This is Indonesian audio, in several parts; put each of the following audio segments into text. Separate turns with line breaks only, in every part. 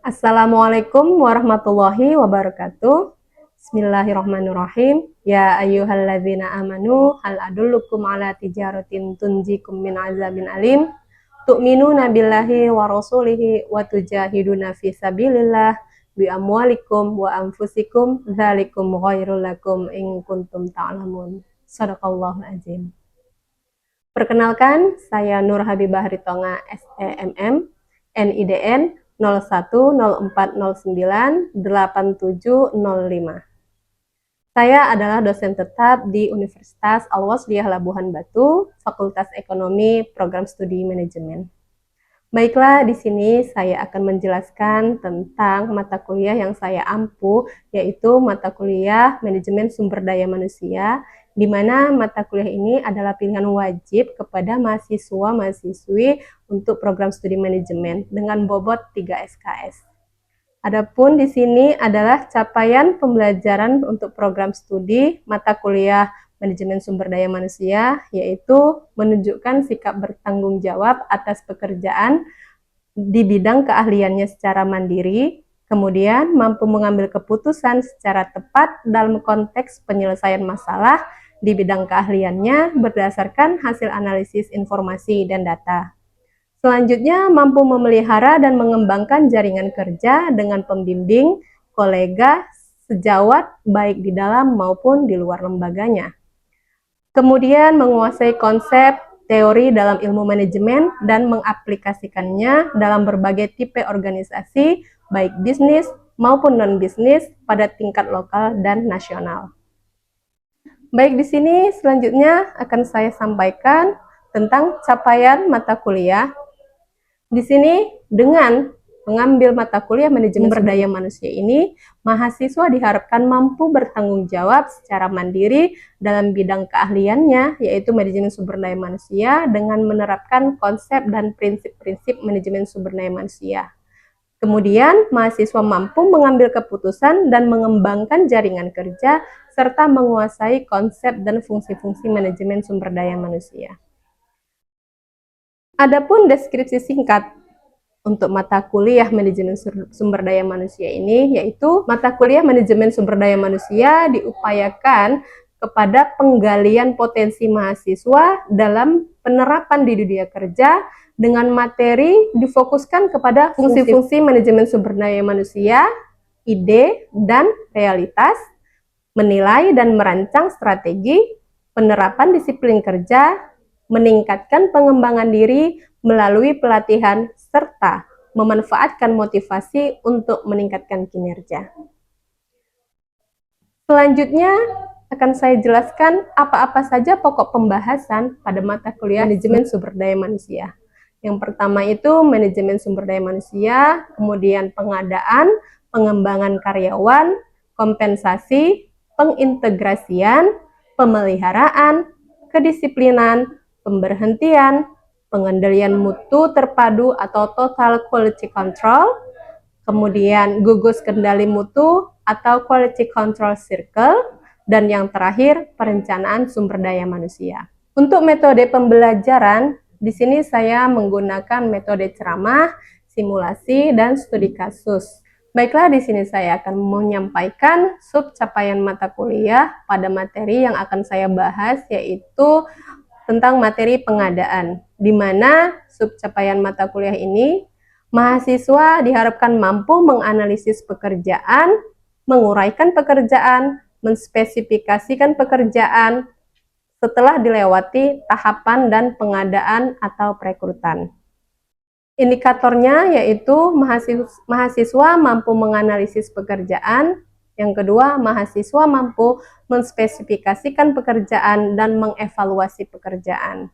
Assalamualaikum warahmatullahi wabarakatuh. Bismillahirrahmanirrahim. Ya ayyuhalladzina amanu hal adullukum ala tijaratin tunjikum min azabin alim. Tu'minuna billahi wa rasulihi wa tujahiduna fi sabilillah bi amwalikum wa anfusikum dzalikum khairul lakum in kuntum ta'lamun. Shadaqallahul azim. Perkenalkan, saya Nur Habibah Ritonga SEMM, NIDN 0104098705. Saya adalah dosen tetap di Universitas Al-Wasliyah Labuhan Batu, Fakultas Ekonomi, Program Studi Manajemen. Baiklah, di sini saya akan menjelaskan tentang mata kuliah yang saya ampu, yaitu mata kuliah Manajemen Sumber Daya Manusia, di mana mata kuliah ini adalah pilihan wajib kepada mahasiswa-mahasiswi untuk program studi manajemen dengan bobot 3 SKS. Adapun di sini adalah capaian pembelajaran untuk program studi mata kuliah Manajemen Sumber Daya Manusia, yaitu menunjukkan sikap bertanggung jawab atas pekerjaan di bidang keahliannya secara mandiri, kemudian mampu mengambil keputusan secara tepat dalam konteks penyelesaian masalah di bidang keahliannya berdasarkan hasil analisis informasi dan data. Selanjutnya, mampu memelihara dan mengembangkan jaringan kerja dengan pembimbing, kolega, sejawat, baik di dalam maupun di luar lembaganya. Kemudian menguasai konsep teori dalam ilmu manajemen dan mengaplikasikannya dalam berbagai tipe organisasi, baik bisnis maupun non-bisnis pada tingkat lokal dan nasional. Baik, di sini selanjutnya akan saya sampaikan tentang capaian mata kuliah. Di sini dengan mengambil mata kuliah Manajemen Sumber Daya Manusia ini, mahasiswa diharapkan mampu bertanggung jawab secara mandiri dalam bidang keahliannya, yaitu Manajemen Sumber Daya Manusia, dengan menerapkan konsep dan prinsip-prinsip Manajemen Sumber Daya Manusia. Kemudian, mahasiswa mampu mengambil keputusan dan mengembangkan jaringan kerja, serta menguasai konsep dan fungsi-fungsi Manajemen Sumber Daya Manusia. Adapun deskripsi singkat untuk mata kuliah Manajemen Sumber Daya Manusia ini, yaitu mata kuliah Manajemen Sumber Daya Manusia diupayakan kepada penggalian potensi mahasiswa dalam penerapan di dunia kerja dengan materi difokuskan kepada fungsi-fungsi Manajemen Sumber Daya Manusia, ide dan realitas, menilai dan merancang strategi, penerapan disiplin kerja, meningkatkan pengembangan diri melalui pelatihan, serta memanfaatkan motivasi untuk meningkatkan kinerja. Selanjutnya akan saya jelaskan apa-apa saja pokok pembahasan pada mata kuliah Manajemen Sumber Daya Manusia. Yang pertama itu Manajemen Sumber Daya Manusia, kemudian pengadaan, pengembangan karyawan, kompensasi, pengintegrasian, pemeliharaan, kedisiplinan, pemberhentian, pengendalian mutu terpadu atau total quality control, kemudian gugus kendali mutu atau quality control circle, dan yang terakhir perencanaan sumber daya manusia. Untuk metode pembelajaran, di sini saya menggunakan metode ceramah, simulasi, dan studi kasus. Baiklah, di sini saya akan menyampaikan sub capaian mata kuliah pada materi yang akan saya bahas, yaitu tentang materi pengadaan, di mana sub capaian mata kuliah ini, mahasiswa diharapkan mampu menganalisis pekerjaan, menguraikan pekerjaan, menspesifikasikan pekerjaan, setelah dilewati tahapan dan pengadaan atau perekrutan. Indikatornya yaitu mahasiswa mampu menganalisis pekerjaan, yang kedua, mahasiswa mampu menspesifikasikan pekerjaan dan mengevaluasi pekerjaan.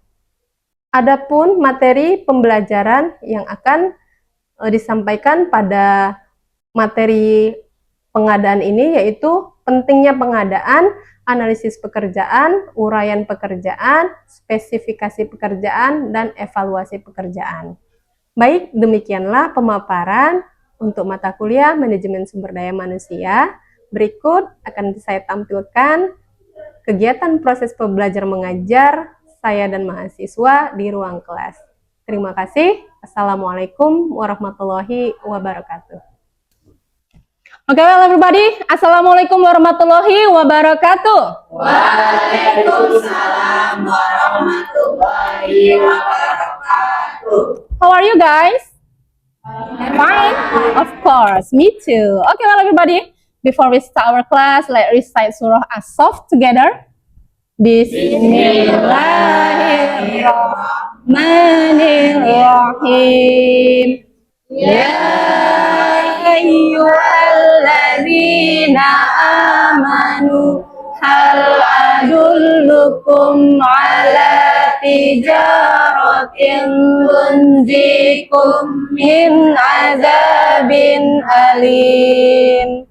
Adapun materi pembelajaran yang akan disampaikan pada materi pengadaan ini yaitu pentingnya pengadaan, analisis pekerjaan, uraian pekerjaan, spesifikasi pekerjaan, dan evaluasi pekerjaan. Baik, demikianlah pemaparan untuk mata kuliah Manajemen Sumber Daya Manusia. Berikut akan saya tampilkan kegiatan proses pembelajar mengajar saya dan mahasiswa di ruang kelas. Terima kasih. Assalamualaikum warahmatullahi wabarakatuh. Oke, well everybody, Assalamualaikum warahmatullahi wabarakatuh.
Waalaikumsalam warahmatullahi wabarakatuh.
How are you guys? Fine? Of course, me too. Okay, well everybody, before we start our class, let's recite Surah As-Saff together. Bismillahirrahmanirrahim. Ya ayyuhalladzina amanu hal adullukum ala tijaratin tunjikum min azabin alim.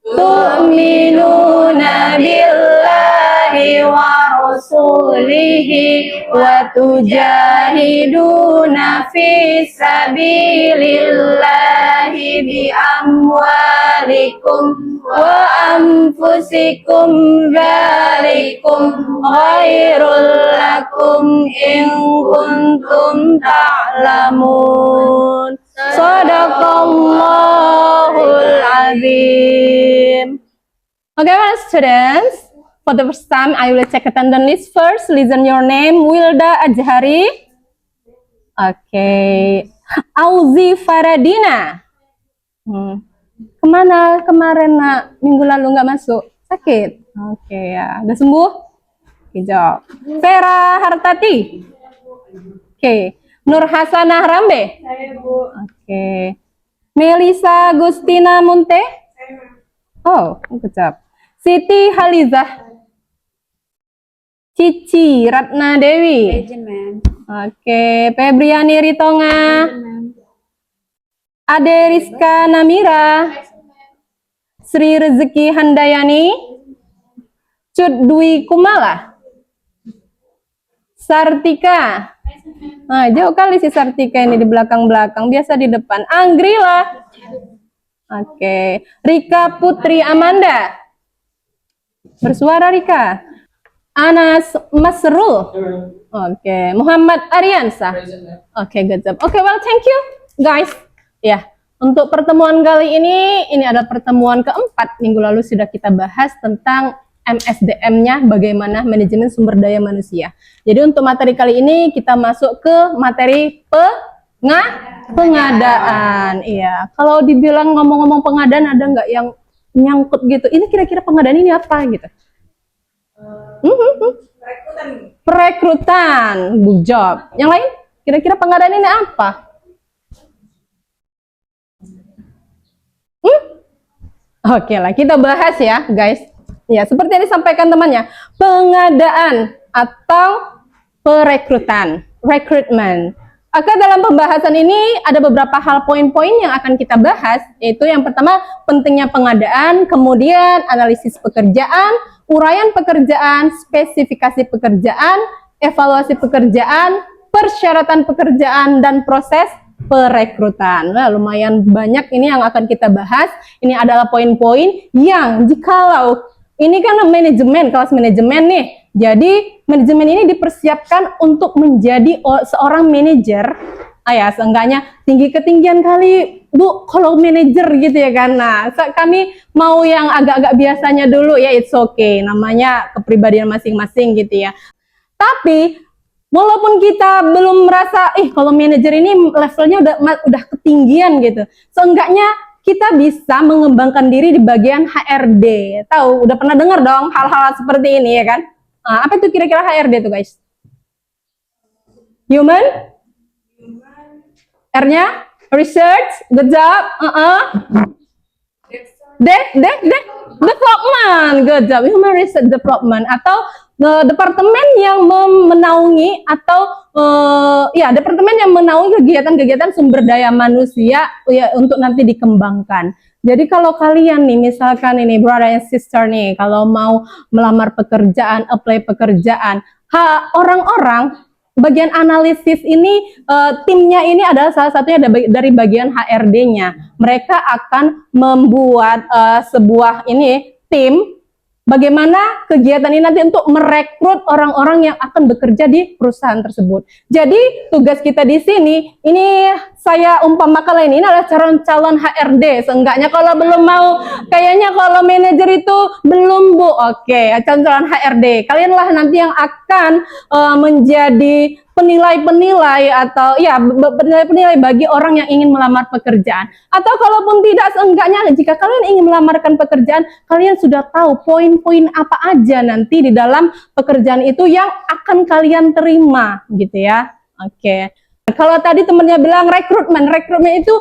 Tu'minuna billahi wa rasulihi wa tujahiduna fi sabilillahi bi amwalikum wa anfusikum dzalikum khairul lakum in kuntum ta'lamun. Shadaqallahul azim. Okay, well, students, for the first time I will check attendance list first. Listen your name, Wilda Ajhari. Okay. Auzi Faradina. Kemana kemarin nak? Minggu lalu nggak masuk? Sakit? Oke ya. Udah sembuh? Oke, jawab. Vera Hartati. Oke. Nur Hasanah Rambe.
Saya, Bu.
Oke. Melisa Gustina Munte. Oh, good job. Siti Halizah. Cici Ratna Dewi.
Manajemen.
Oke. Febriani Ritonga. Ade Rizka Namira. Sri Rezeki Handayani. Cut Dwi Kumala. Sartika. Nah, jauh kali si Sartika ini di belakang-belakang, biasa di depan. Anggrila. Oke. Rika Putri Amanda. Bersuara Rika. Anas Masrul. Oke. Muhammad Ariansa. Oke, good job. Oke, well, thank you guys. Ya, untuk pertemuan kali ini adalah pertemuan keempat. Minggu lalu sudah kita bahas tentang MSDM-nya, bagaimana manajemen sumber daya manusia. Jadi untuk materi kali ini kita masuk ke materi pengadaan. Iya, kalau dibilang ngomong-ngomong pengadaan ada nggak yang nyangkut gitu? Ini kira-kira pengadaan ini apa gitu? Perekrutan, good job. Yang lain? Kira-kira pengadaan ini apa? Oke lah, kita bahas ya guys. Ya, seperti yang disampaikan temannya, pengadaan atau perekrutan, recruitment. Oke, dalam pembahasan ini ada beberapa hal poin-poin yang akan kita bahas, yaitu yang pertama pentingnya pengadaan, kemudian analisis pekerjaan, uraian pekerjaan, spesifikasi pekerjaan, evaluasi pekerjaan, persyaratan pekerjaan, dan proses perekrutan. Nah, lumayan banyak ini yang akan kita bahas. Ini adalah poin-poin yang jikalau ini kan manajemen, kelas manajemen nih. Jadi manajemen ini dipersiapkan untuk menjadi seorang manajer. Ya, seenggaknya tinggi ketinggian kali, Bu, kalau manajer gitu ya kan. Nah, kami mau yang agak-agak biasanya dulu ya, it's okay. Namanya kepribadian masing-masing gitu ya. Tapi walaupun kita belum merasa, kalau manajer ini levelnya udah ketinggian gitu. Seenggaknya kita bisa mengembangkan diri di bagian HRD. Tahu, udah pernah dengar dong hal-hal seperti ini ya kan? Nah, apa itu kira-kira HRD tuh guys? Human? R-nya? Research? Good job? Development. Good job. Human Research Development. Atau departemen yang menaungi atau departemen yang menaungi kegiatan-kegiatan sumber daya manusia ya untuk nanti dikembangkan. Jadi kalau kalian nih misalkan ini brother and sister nih kalau mau melamar pekerjaan, apply pekerjaan, orang-orang bagian analisis ini timnya ini adalah salah satunya dari bagian HRD-nya. Mereka akan membuat sebuah ini tim bagaimana kegiatan ini nanti untuk merekrut orang-orang yang akan bekerja di perusahaan tersebut. Jadi tugas kita di sini, ini saya umpamakan ini adalah calon HRD. Seenggaknya kalau belum mau, kayaknya kalau manajer itu belum Bu. Oke, calon HRD. Kalianlah nanti yang akan menjadi penilai-penilai atau ya penilai-penilai bagi orang yang ingin melamar pekerjaan. Atau kalaupun tidak, seenggaknya jika kalian ingin melamarkan pekerjaan, kalian sudah tahu poin-poin apa aja nanti di dalam pekerjaan itu yang akan kalian terima gitu ya. Oke. Kalau tadi temennya bilang rekrutmen itu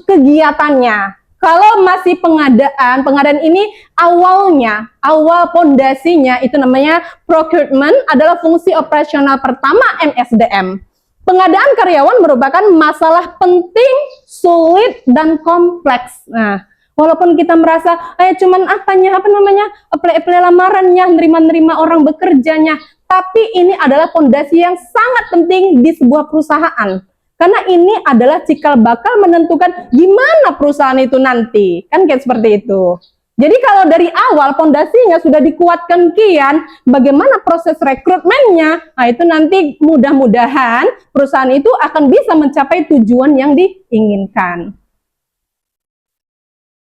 kegiatannya. Kalau masih pengadaan ini awal pondasinya itu namanya procurement, adalah fungsi operasional pertama MSDM. Pengadaan karyawan merupakan masalah penting, sulit, dan kompleks. Nah, walaupun kita merasa, cuman apply lamarannya, nerima orang bekerjanya, tapi ini adalah pondasi yang sangat penting di sebuah perusahaan. Karena ini adalah cikal bakal menentukan gimana perusahaan itu nanti. Kan kayak seperti itu. Jadi kalau dari awal pondasinya sudah dikuatkan kian, bagaimana proses rekrutmennya, nah itu nanti mudah-mudahan perusahaan itu akan bisa mencapai tujuan yang diinginkan.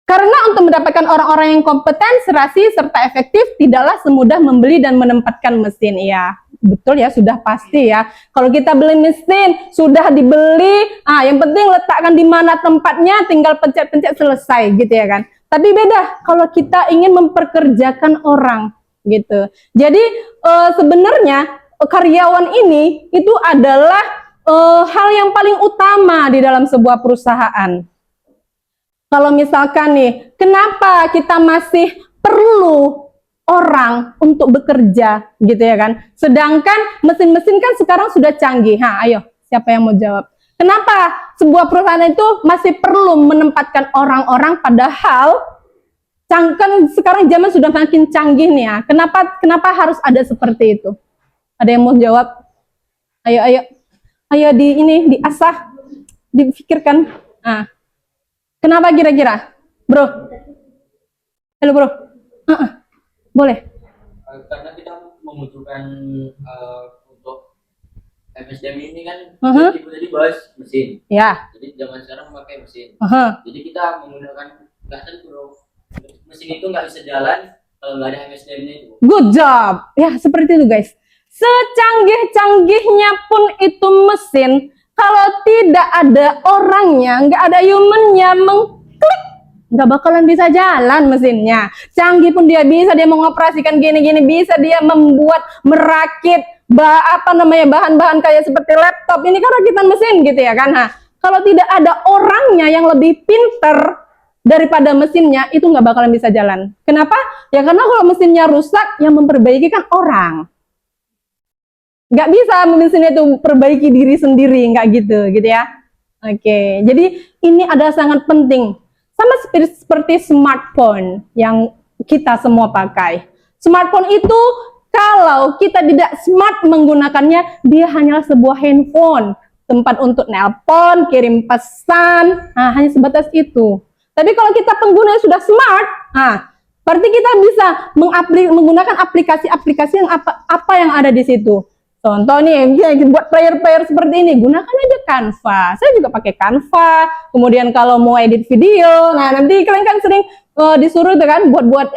Karena untuk mendapatkan orang-orang yang kompeten, serasi, serta efektif, tidaklah semudah membeli dan menempatkan mesin. Ya, betul ya, sudah pasti ya. Kalau kita beli mesin, sudah dibeli, yang penting letakkan di mana tempatnya, tinggal pencet-pencet selesai gitu ya kan. Tapi beda kalau kita ingin memperkerjakan orang gitu. Jadi sebenarnya karyawan ini itu adalah hal yang paling utama di dalam sebuah perusahaan. Kalau misalkan nih, kenapa kita masih perlu orang untuk bekerja gitu ya kan? Sedangkan mesin-mesin kan sekarang sudah canggih. Ayo, siapa yang mau jawab? Kenapa sebuah perusahaan itu masih perlu menempatkan orang-orang, padahal kan sekarang zaman sudah makin canggih nih ya. Kenapa harus ada seperti itu? Ada yang mau jawab? Ayo diasah, dipikirkan. Kenapa kira-kira, bro? Halo bro, boleh?
Karena kita membutuhkan untuk MSDM ini kan tipe tadi bahas mesin.
Ya.
Jadi zaman sekarang memakai mesin. Jadi kita menggunakan nggak tentu mesin itu nggak bisa jalan kalau nggak ada MSDM itu.
Good job. Ya seperti itu guys. Secanggih-canggihnya pun itu mesin, kalau tidak ada orangnya, nggak ada humannya mengklik, nggak bakalan bisa jalan mesinnya. Canggih pun dia bisa, dia mengoperasikan gini-gini, bisa dia membuat, merakit bahan-bahan kayak seperti laptop ini kan rakitan mesin gitu ya kan. Kalau tidak ada orangnya yang lebih pinter daripada mesinnya, itu nggak bakalan bisa jalan. Kenapa? Ya karena kalau mesinnya rusak, yang memperbaiki kan orang. Nggak bisa mesinnya itu perbaiki diri sendiri, nggak gitu ya. Oke, jadi ini adalah sangat penting. Sama seperti smartphone yang kita semua pakai. Smartphone itu kalau kita tidak smart menggunakannya, dia hanyalah sebuah handphone, tempat untuk nelpon, kirim pesan, hanya sebatas itu. Tapi kalau kita pengguna sudah smart, berarti kita bisa menggunakan aplikasi-aplikasi yang apa yang ada di situ. Contoh nih, buat player-player seperti ini, gunakan aja Canva. Saya juga pakai Canva. Kemudian kalau mau edit video, nanti kalian kan sering disuruh tuh kan buat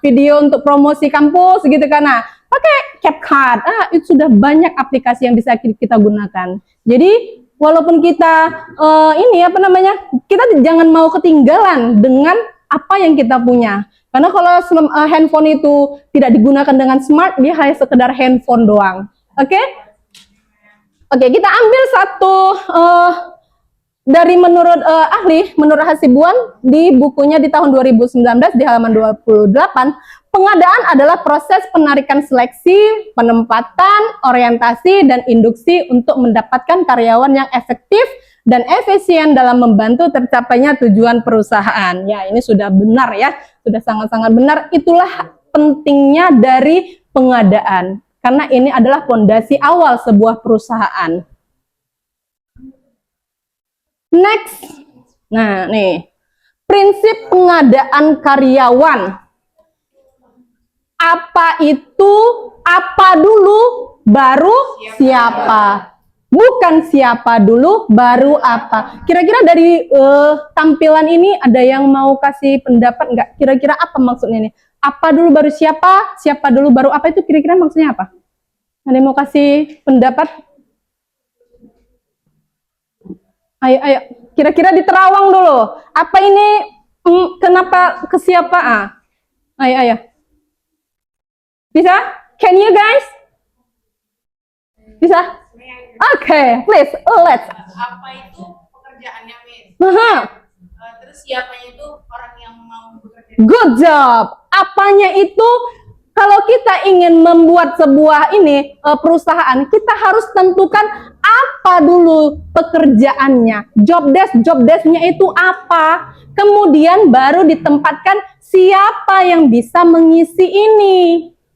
video untuk promosi kampus gitu kan. Pakai CapCut. Itu sudah banyak aplikasi yang bisa kita gunakan. Jadi walaupun kita kita jangan mau ketinggalan dengan apa yang kita punya. Karena kalau handphone itu tidak digunakan dengan smart, dia hanya sekedar handphone doang. Oke, kita ambil satu dari menurut menurut Hasibuan di bukunya di tahun 2019 di halaman 28, pengadaan adalah proses penarikan seleksi, penempatan, orientasi, dan induksi untuk mendapatkan karyawan yang efektif dan efisien dalam membantu tercapainya tujuan perusahaan. Ya, ini sudah benar ya, sudah sangat-sangat benar. Itulah pentingnya dari pengadaan. Karena ini adalah fondasi awal sebuah perusahaan. Next. Nah, nih. Prinsip pengadaan karyawan.
Apa itu apa dulu baru siapa. Bukan siapa dulu baru apa. Kira-kira dari tampilan ini ada yang mau kasih pendapat nggak? Kira-kira apa maksudnya nih? Apa dulu baru siapa? Siapa dulu baru apa itu kira-kira maksudnya apa? Ada yang mau kasih pendapat? Ayo, ayo. Kira-kira di Terawang dulu. Apa ini? Kenapa ke siapa? Ayo, ayo. Bisa? Can you guys? Bisa? Oke, please, let's.
Apa itu pekerjaannya, Miss? Terus siapanya itu orang yang mau bekerja.
Good job. Apanya itu? Kalau kita ingin membuat sebuah perusahaan, kita harus tentukan apa dulu pekerjaannya. Job desk-nya itu apa? Kemudian baru ditempatkan siapa yang bisa mengisi ini.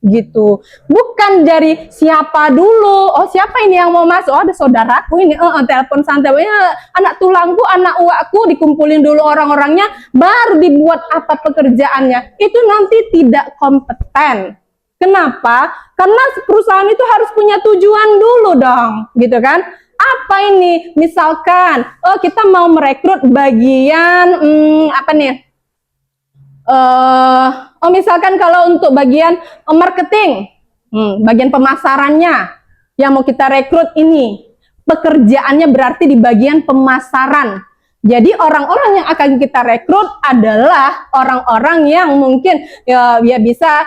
Gitu, bukan dari siapa dulu. Oh, siapa ini yang mau masuk? Oh, ada saudaraku ini. Telepon santai, anak tulangku, anak uakku, dikumpulin dulu orang-orangnya, baru dibuat apa pekerjaannya. Itu nanti tidak kompeten. Kenapa? Karena perusahaan itu harus punya tujuan dulu dong, gitu kan? Apa ini? Misalkan, kita mau merekrut bagian apa nih? Misalkan kalau untuk bagian marketing, bagian pemasarannya yang mau kita rekrut ini, pekerjaannya berarti di bagian pemasaran. Jadi orang-orang yang akan kita rekrut adalah orang-orang yang mungkin ya bisa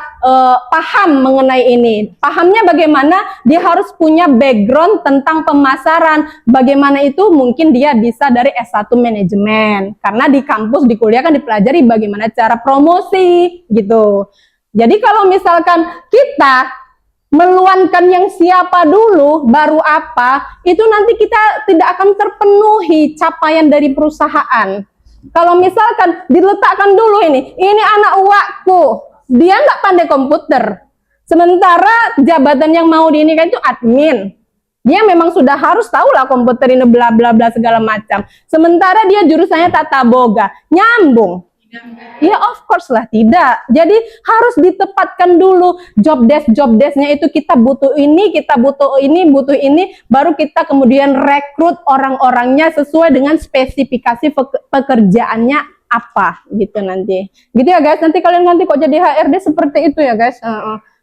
paham mengenai ini. Pahamnya bagaimana? Dia harus punya background tentang pemasaran. Bagaimana itu? Mungkin dia bisa dari S1 manajemen. Karena di kampus, di kuliah kan dipelajari bagaimana cara promosi gitu. Jadi kalau misalkan kita meluankan yang siapa dulu, baru apa, itu nanti kita tidak akan terpenuhi capaian dari perusahaan. Kalau misalkan diletakkan dulu ini anak uakku, dia nggak pandai komputer. Sementara jabatan yang mau diinikan itu admin. Dia memang sudah harus tahu lah komputer ini bla bla bla segala macam. Sementara dia jurusannya tata boga, nyambung. Ya of course lah tidak. Jadi harus ditempatkan dulu job desknya itu kita butuh ini, butuh ini, baru kita kemudian rekrut orang-orangnya sesuai dengan spesifikasi pekerjaannya apa gitu nanti. Gitu ya guys. Nanti kalian kok jadi HRD seperti itu ya guys.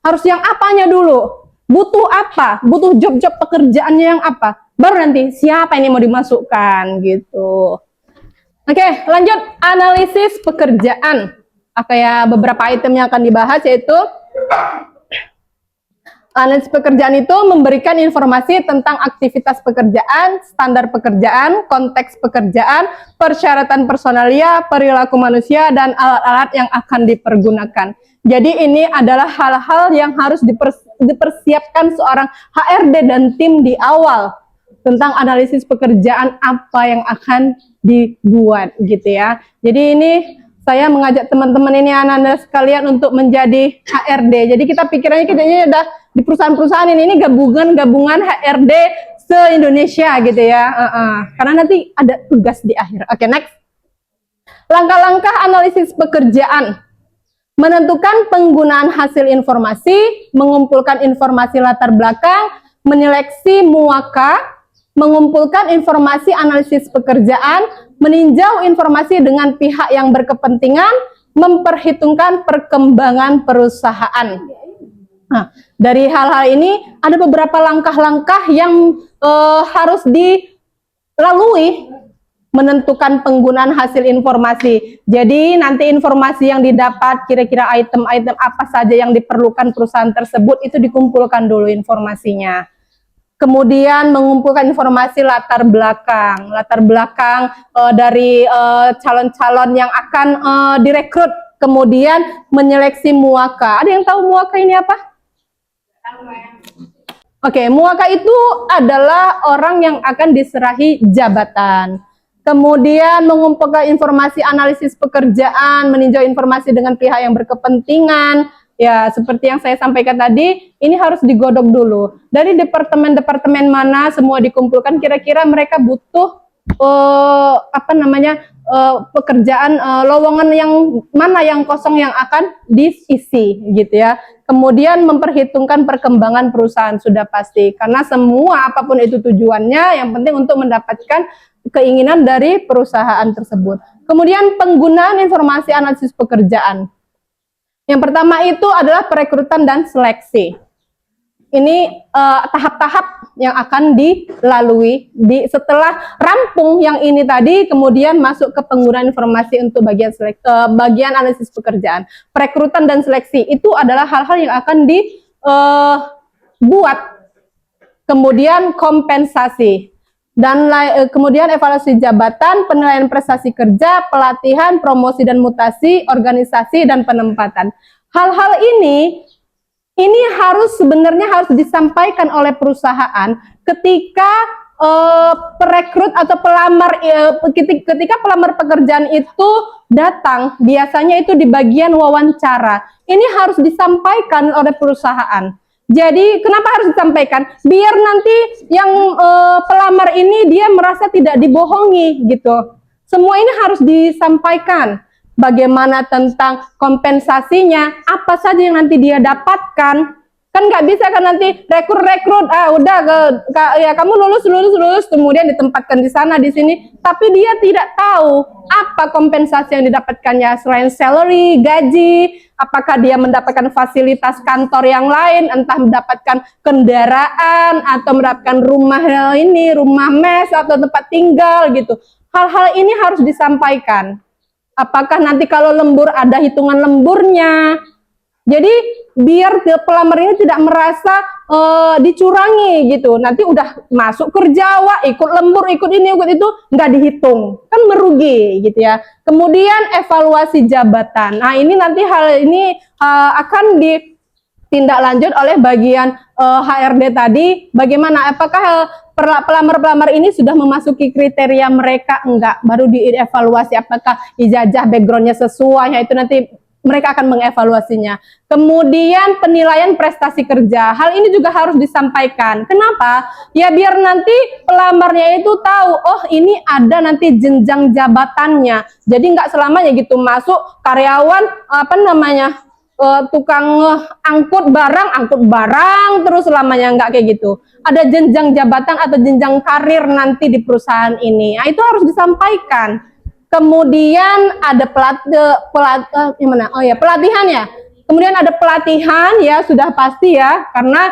Harus yang apanya dulu. Butuh apa? Butuh job pekerjaannya yang apa? Baru nanti siapa ini mau dimasukkan gitu. Oke, lanjut analisis pekerjaan. Kayak beberapa item yang akan dibahas yaitu analisis pekerjaan itu memberikan informasi tentang aktivitas pekerjaan, standar pekerjaan, konteks pekerjaan, persyaratan personalia, perilaku manusia, dan alat-alat yang akan dipergunakan. Jadi ini adalah hal-hal yang harus dipersiapkan seorang HRD dan tim di awal tentang analisis pekerjaan apa yang akan dibuat gitu ya. Jadi ini saya mengajak teman-teman ini anak-anak sekalian untuk menjadi HRD. Jadi kita pikirannya udah di perusahaan-perusahaan ini gabungan HRD se-Indonesia gitu ya. Karena nanti ada tugas di akhir. Oke, next. Langkah-langkah analisis pekerjaan. Menentukan penggunaan hasil informasi, mengumpulkan informasi latar belakang, menyeleksi muaka, mengumpulkan informasi analisis pekerjaan, meninjau informasi dengan pihak yang berkepentingan, memperhitungkan perkembangan perusahaan. Nah, dari hal-hal ini ada beberapa langkah-langkah yang harus dilalui menentukan penggunaan hasil informasi. Jadi nanti informasi yang didapat, kira-kira item-item apa saja yang diperlukan perusahaan tersebut, itu dikumpulkan dulu informasinya. Kemudian mengumpulkan informasi latar belakang dari calon-calon yang akan direkrut. Kemudian menyeleksi muaka. Ada yang tahu muaka ini apa? Oke, muaka itu adalah orang yang akan diserahi jabatan. Kemudian mengumpulkan informasi analisis pekerjaan, meninjau informasi dengan pihak yang berkepentingan. Ya, seperti yang saya sampaikan tadi, ini harus digodok dulu. Dari departemen-departemen mana semua dikumpulkan, kira-kira mereka butuh apa namanya pekerjaan lowongan yang mana yang kosong yang akan diisi gitu ya. Kemudian memperhitungkan perkembangan perusahaan sudah pasti, karena semua apapun itu tujuannya, yang penting untuk mendapatkan keinginan dari perusahaan tersebut. Kemudian penggunaan informasi analisis pekerjaan. Yang pertama itu adalah perekrutan dan seleksi. Ini tahap-tahap yang akan dilalui setelah rampung yang ini tadi, kemudian masuk ke penggunaan informasi untuk bagian analisis pekerjaan. Perekrutan dan seleksi itu adalah hal-hal yang akan dibuat. Kemudian kompensasi dan kemudian evaluasi jabatan, penilaian prestasi kerja, pelatihan, promosi dan mutasi, organisasi dan penempatan. Hal-hal ini sebenarnya harus disampaikan oleh perusahaan ketika perekrut atau ketika pelamar pekerjaan itu datang, biasanya itu di bagian wawancara. Ini harus disampaikan oleh perusahaan. Jadi kenapa harus disampaikan? Biar nanti yang pelamar ini dia merasa tidak dibohongi gitu. Semua ini harus disampaikan. Bagaimana tentang kompensasinya, apa saja yang nanti dia dapatkan. Kan nggak bisa kan nanti rekrut, udah ya kamu lulus, kemudian ditempatkan di sana di sini, tapi dia tidak tahu apa kompensasi yang didapatkannya selain salary, gaji, apakah dia mendapatkan fasilitas kantor yang lain, entah mendapatkan kendaraan atau mendapatkan rumah mes atau tempat tinggal gitu. Hal-hal ini harus disampaikan. Apakah nanti kalau lembur ada hitungan lemburnya. Jadi biar pelamar ini tidak merasa dicurangi gitu. Nanti udah masuk kerja, ikut lembur, ikut ini, ikut itu, nggak dihitung. Kan merugi gitu ya. Kemudian evaluasi jabatan. Nah ini nanti hal ini akan ditindaklanjut oleh bagian HRD tadi. Bagaimana? Apakah pelamar-pelamar ini sudah memasuki kriteria mereka? Enggak, baru dievaluasi apakah ijazah backgroundnya sesuai. Itu nanti mereka akan mengevaluasinya. Kemudian penilaian prestasi kerja, hal ini juga harus disampaikan. Kenapa? Ya biar nanti pelamarnya itu tahu, oh ini ada nanti jenjang jabatannya. Jadi nggak selamanya gitu masuk karyawan tukang angkut barang terus selamanya, nggak kayak gitu. Ada jenjang jabatan atau jenjang karir nanti di perusahaan ini. Nah, itu harus disampaikan. Kemudian ada pelatihan ya. Kemudian ada pelatihan ya, sudah pasti ya, karena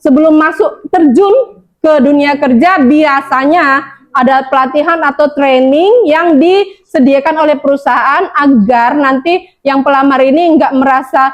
sebelum masuk terjun ke dunia kerja biasanya ada pelatihan atau training yang disediakan oleh perusahaan agar nanti yang pelamar ini nggak merasa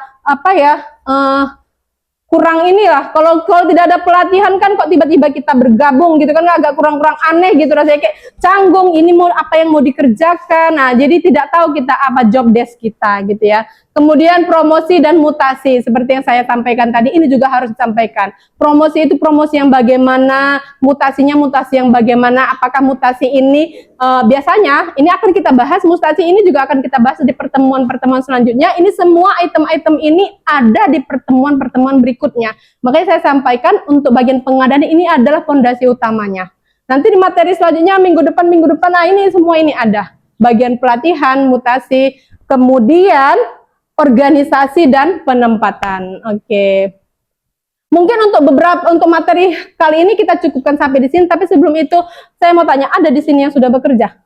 kurang inilah. Kalau tidak ada pelatihan kan kok tiba-tiba kita bergabung gitu kan, agak kurang-kurang aneh gitu rasanya, kayak canggung, ini mau apa yang mau dikerjakan. Nah, jadi tidak tahu kita apa job desk kita gitu ya. Kemudian promosi dan mutasi seperti yang saya sampaikan tadi, ini juga harus disampaikan. Promosi itu promosi yang bagaimana, mutasinya mutasi yang bagaimana. Apakah mutasi ini biasanya ini akan kita bahas, mutasi ini juga akan kita bahas di pertemuan-pertemuan selanjutnya. Ini semua item-item ini ada di pertemuan-pertemuan berikutnya. Makanya saya sampaikan untuk bagian pengadaan ini adalah fondasi utamanya. Nanti di materi selanjutnya minggu depan, nah ini semua ini ada. Bagian pelatihan, mutasi, kemudian organisasi dan penempatan. Oke. Mungkin untuk materi kali ini kita cukupkan sampai di sini, tapi sebelum itu saya mau tanya, ada di sini yang sudah bekerja?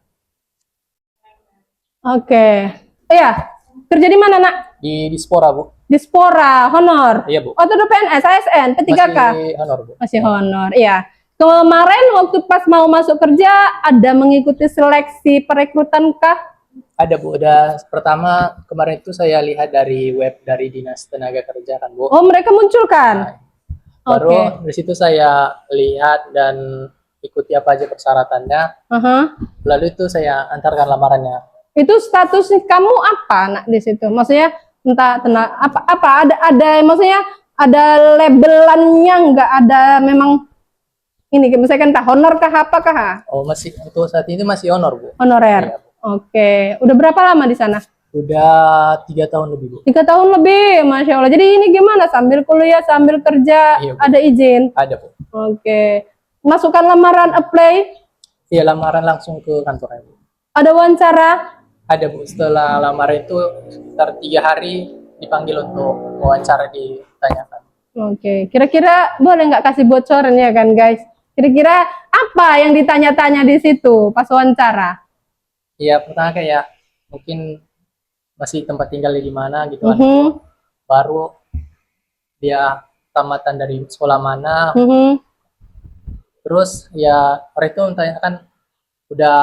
Oke. Iya. Kerja di mana, Nak?
Di Dispora, Bu.
Dispora, honor.
Iya, Bu.
Atau PNS, ASN, P3K?
Masih honor, Bu.
Masih honor, iya. Kemarin waktu pas mau masuk kerja, ada mengikuti seleksi perekrutan kah?
Ada, Bu. Udah pertama kemarin itu saya lihat dari web dari Dinas Tenaga Kerja kan, Bu.
Oh, mereka munculkan?
Baru dari situ saya lihat dan ikuti apa aja persyaratannya. Lalu itu saya antarkan lamarannya.
Itu status kamu apa, Nak, di situ? Maksudnya entah ada maksudnya ada labelannya, nggak ada memang ini misalkan entah honor kah apakah?
Oh, masih untuk saat ini masih honor, Bu.
Honorer.
Iya, Bu.
Oke. Udah berapa lama di sana?
Udah 3 tahun lebih, Bu.
3 tahun lebih, Masya Allah. Jadi ini gimana? Sambil kuliah, sambil kerja,
Iya, Bu.
ada izin?
Ada, Bu.
Oke. Masukkan lamaran apply?
Iya, lamaran langsung ke kantor Bu.
Ada wawancara?
Ada Bu, setelah lamaran itu sekitar 3 hari dipanggil untuk wawancara ditanyakan.
Oke, kira-kira boleh nggak kasih bocorannya kan guys? Kira-kira apa yang ditanya-tanya di situ pas wawancara?
Iya, pertama kayak mungkin masih tempat tinggalnya di mana gitu kan.
Mhm,
Baru dia tamatan dari sekolah mana.
mhm.
Terus ya orang itu menanyakan udah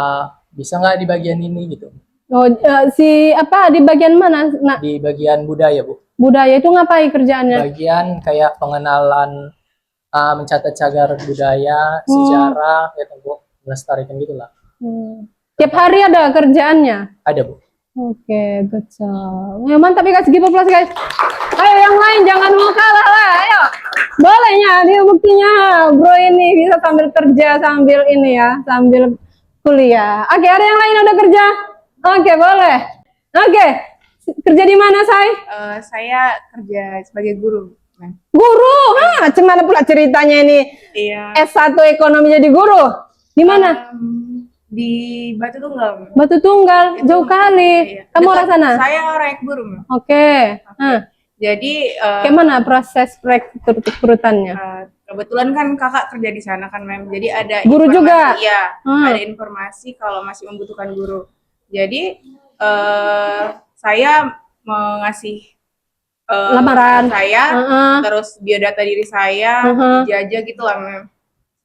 bisa nggak di bagian ini gitu.
Oh, si apa di bagian mana? Nah,
Di bagian budaya Bu.
budaya itu ngapain kerjaannya?
Bagian kayak pengenalan, mencatat cagar budaya, sejarah, ya Bu, melestarikan gitulah.
Tiap hari ada kerjaannya?
Ada Bu.
Oke, good job. Ya, mantap ya, kasih plus guys. Ayo yang lain jangan mau kalah lah, ayo. Bolehnya, ini buktinya bro ini bisa sambil kerja sambil ini ya, sambil kuliah. Oke, ada yang lain udah kerja? Oke, boleh. Oke, kerja di mana, Say?
Saya kerja sebagai guru. Mem.
Guru. Macam mana pula ceritanya ini?
Iya.
S1 ekonomi jadi guru? Di mana?
Di Batu Tunggal. Mem.
Batu Tunggal, jauh kali.
Iya.
Kamu
Dekat-
orang sana?
Saya orang Ekburu. Mem.
Oke.
Jadi
Kayak mana proses rekrutannya?
kebetulan kan kakak kerja di sana kan Mem. Jadi ada
Guru
informasi-
juga?
Iya,
Hmm.
ada informasi kalau masih membutuhkan guru. Jadi saya mengasih
Lamaran.
saya,
Heeh.
terus biodata diri saya,
Mhm.
dijajah gitu lah Mem.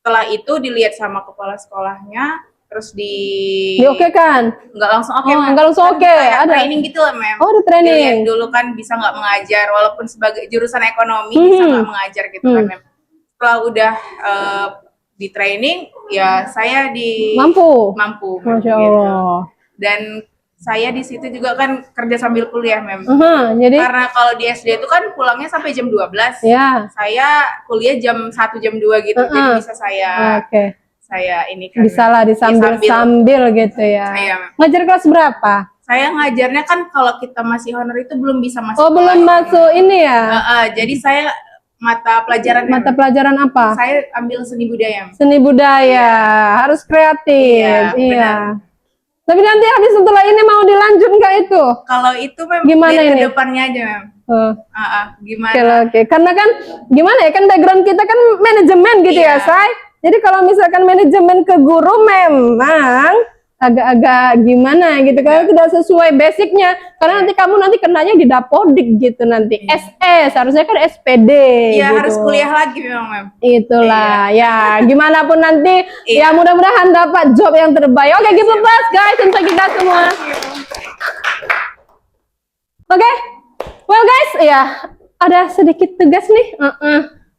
Setelah itu dilihat sama kepala sekolahnya, terus
Oke kan?
nggak langsung oke,
Oh,
Mem.
nggak langsung
Kan
oke,
kayak
ada.
training gitu lah Mem.
Oh, ada training.
Dilihat dulu kan bisa nggak mengajar, walaupun sebagai jurusan ekonomi bisa nggak mengajar gitu kan Mem. Setelah udah di training, ya saya
Mampu.
mampu
Masya
gitu.
Allah.
Dan saya di situ juga kan kerja sambil kuliah Mem.
Jadi
Karena kalau di SD itu kan pulangnya sampai jam 12.
ya.
Saya kuliah jam 1 jam 2 gitu. Jadi bisa
Oke.
saya ini kan.
Bisa lah disambil gitu ya.
Iya, Mem.
Ngajar kelas berapa?
Saya ngajarnya kan kalau kita masih honor itu belum bisa masuk.
Oh, belum
kelas.
masuk ini ya.
Jadi saya mata pelajaran
Mata pelajaran apa?
saya ambil seni budaya.
Seni budaya. Harus kreatif.
Iya,
Iya.
benar.
Tapi nanti habis setelah ini mau dilanjut nggak itu?
Kalau itu memang
Gimana
lihat
ini?
ke depannya aja, Mem.
Oh.
Gimana?
Oke. Karena kan gimana ya, kan background kita kan manajemen gitu ya,
Iya.
Say. Jadi kalau misalkan manajemen ke guru memang agak-agak gimana gitu, karena tidak sesuai basicnya. Karena nanti kamu nanti kenanya di Dapodik gitu nanti. SS, harusnya kan SPD.
Iya,
gitu.
harus kuliah lagi memang, Mem.
Itulah ya, gimana pun nanti
Iya.
ya mudah-mudahan dapat job yang terbaik. Oke, give a plus guys untuk kita semua. Oke, well guys, ya ada sedikit tugas nih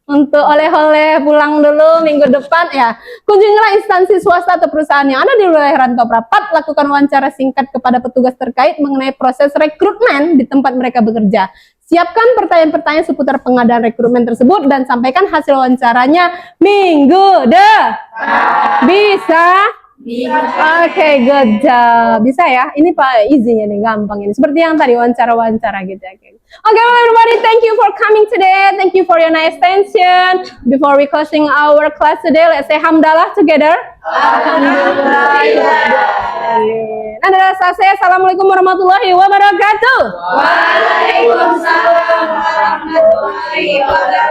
untuk oleh-oleh pulang dulu minggu depan ya. Kunjungilah instansi swasta atau perusahaan yang ada di wilayah Rantau Prapat, lakukan wawancara singkat kepada petugas terkait mengenai proses rekrutmen di tempat mereka bekerja. Siapkan pertanyaan-pertanyaan seputar pengadaan rekrutmen tersebut dan sampaikan hasil wawancaranya minggu depan. Bisa? Oke, good job. Bisa ya? Ini Pak easy-nya nih, gampang ini. Seperti yang tadi wawancara-wawancara gitu ya. Oke, well, everybody, thank you for coming today. Thank you for your nice attention. Before we closing our class today, let's say hamdalah together. Alhamdulillah. Adalah saya. Assalamualaikum warahmatullahi wabarakatuh.
Waalaikumsalam warahmatullahi wabarakatuh.